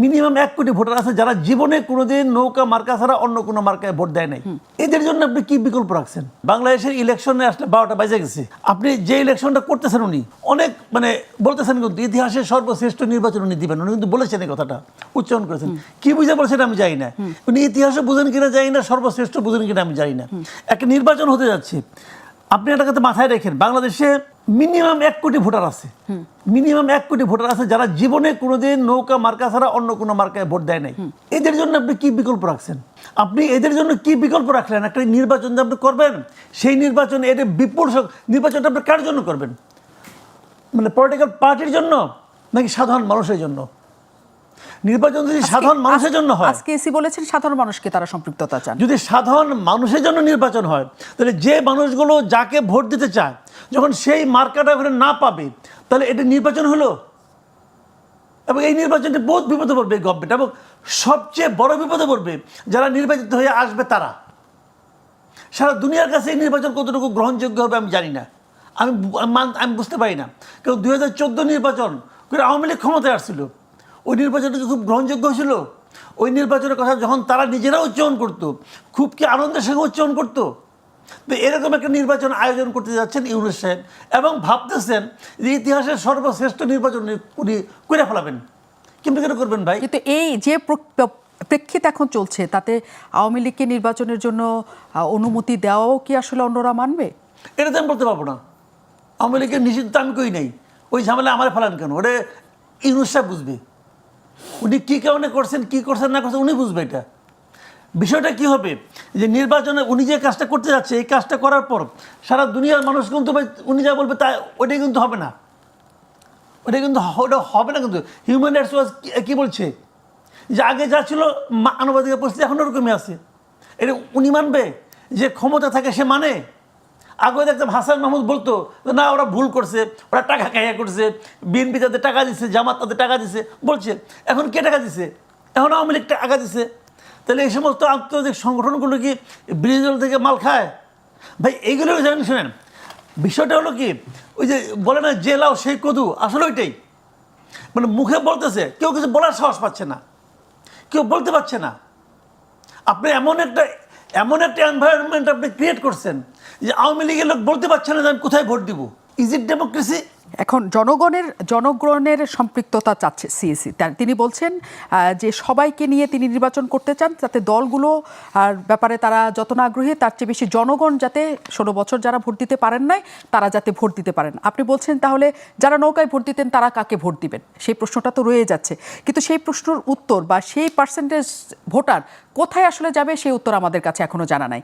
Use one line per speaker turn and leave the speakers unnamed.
Minimum 1 কোটি voter আছে যারা জীবনে কোনোদিন নৌকা মার্কা ছাড়া অন্য কোনো মার্কায় ভোট দেয় নাই। এদের জন্য আপনি কি বিকল্প রাখছেন? বাংলাদেশের ইলেকশনে আসলে 12টা বাজে গেছে। আপনি যে ইলেকশনটা করতেছেন উনি অনেক বলতেছেন কিন্তু ইতিহাসের সর্বশ্রেষ্ঠ নির্বাচন উনি দিবেন, উনি কিন্তু বলেছেন এই কথাটা, উচ্চারণ করেছেন। কি বুঝে বলছেন আমি জানি না, উনি ইতিহাসও বুঝেন কিনা জানি না, সর্বশ্রেষ্ঠ বুঝেন কিনা আমি জানি না। একটা নির্বাচন হতে যাচ্ছে, আপনি একটা কথা মাথায় রাখেন, বাংলাদেশে মিনিমাম 1 কোটি ভোটার আছে, মিনিমাম 1 কোটি ভোটার আছে যারা জীবনে কোনোদিন নৌকা মার্কা ছাড়া অন্য কোনো মার্কায় ভোট দেয় নাই। এদের জন্য আপনি কি বিকল্প রাখছেন? আপনি এদের জন্য কি বিকল্প রাখলেন? একটা নির্বাচন যে আপনি করবেন, সেই নির্বাচনে এটা বিপুল নির্বাচনটা আপনি কার জন্য করবেন? পলিটিক্যাল পার্টির জন্য নাকি সাধারণ মানুষের জন্য? নির্বাচন যদি সাধারণ মানুষের জন্য হয়,
আজকে এসি বলেছেন সাধারণ মানুষকে তারা সম্পৃক্ততা চান।
যদি সাধারণ মানুষের জন্য নির্বাচন হয়, তাহলে যে মানুষগুলো যাকে ভোট দিতে চায় যখন সেই মার্কাটা ওখানে না পাবে, তাহলে এটা নির্বাচন হলো। এবং এই নির্বাচনটি বহুত বিপদে পড়বে গভর্নমেন্ট, এবং সবচেয়ে বড় বিপদে পড়বে যারা নির্বাচিত হয়ে আসবে তারা। সারা দুনিয়ার কাছে এই নির্বাচন কতটুকু গ্রহণযোগ্য হবে আমি জানি না, আমি বুঝতে পারি না। কারণ 2014 নির্বাচন করে আওয়ামী লীগ ক্ষমতায় আসছিল, ওই নির্বাচনটা খুব গ্রহণযোগ্য ছিল। ওই নির্বাচনের কথা যখন তারা নিজেরা উচ্চারণ করতো, খুব কি আনন্দের সঙ্গে উচ্চারণ করতো। তো এরকম একটা নির্বাচন আয়োজন করতে যাচ্ছেন ইউনূস সাহেব, এবং ভাবতেছেন যে ইতিহাসের সর্বশ্রেষ্ঠ নির্বাচন উনি করে ফেলাবেন। কিন্তু কেন করবেন ভাই?
কিন্তু এই যে প্রেক্ষিত এখন চলছে, তাতে আওয়ামী লীগকে নির্বাচনের জন্য অনুমতি দেওয়াও কি আসলে অন্যরা মানবে?
এটা তো আমি বলতে পারবো না। আওয়ামী লীগের নিষিদ্ধ আমি কই নাই, ওই ঝামেলা আমার ফেলান কেন? ওটা ইউনূস সাহেব বুঝবে, উনি কী কারণে করছেন, কী করছেন না করছেন উনি বুঝবে। এটা বিষয়টা কি হবে যে নির্বাচনে উনি যে কাজটা করতে যাচ্ছে, এই কাজটা করার পর সারা দুনিয়ার মানুষ কিন্তু উনি যা বলবে তা ওইটাই কিন্তু হবে না, ওটা কিন্তু ওটা হবে না। কিন্তু হিউম্যান রাইটস ওয়াচ কী বলছে যে আগে যা ছিল মানবাধিকার পরিস্থিতি এখন ওরকমই আছে। এটা উনি মানবে যে ক্ষমতা থাকে সে মানে? আগে দেখতাম হাসান মাহমুদ বলতো না ওরা ভুল করছে, ওরা টাকা খাইয়া করছে, বিএনপি তাদের টাকা দিচ্ছে, জামাত তাদের টাকা দিচ্ছে বলছে। এখন কে টাকা দিছে? এখন আওয়ামী লীগ টাকা দিছে। তাহলে এই সমস্ত আন্তর্জাতিক সংগঠনগুলো কি বিরোধী দল থেকে মাল খায়? ভাই এইগুলো জানেন, শোনেন বিষয়টা হলো কি, ওই যে বলে না যে লাও সেই কদু, আসলে ওইটাই। মুখে বলতেছে, কেউ কিছু বলার সাহস পাচ্ছে না, কেউ বলতে পারছে না। আপনি এমন একটা এনভায়রনমেন্ট আপনি ক্রিয়েট করছেন যে আওয়ামী লীগের লোক বলতে পারছে না যে আমি কোথায় ভোট দিব। Is it democracy?
এখন জনগণের সম্পৃক্ততা চাচ্ছে সিএসি। তিনি বলছেন যে সবাইকে নিয়ে তিনি নির্বাচন করতে চান, যাতে দলগুলো আর ব্যাপারে তারা যত না আগ্রহী, তার চেয়ে বেশি জনগণ যাতে 16 বছর যারা ভোট দিতে পারেন নাই তারা যাতে ভোট দিতে পারেন। আপনি বলছেন তাহলে যারা নৌকায় ভোট দিতেন তারা কাকে ভোট দিবেন? সেই প্রশ্নটা তো রয়ে যাচ্ছে, কিন্তু সেই প্রশ্নের উত্তর বা সেই পার্সেন্টেজ ভোটার কোথায় আসলে যাবে সেই উত্তর আমাদের কাছে এখনো জানা নাই।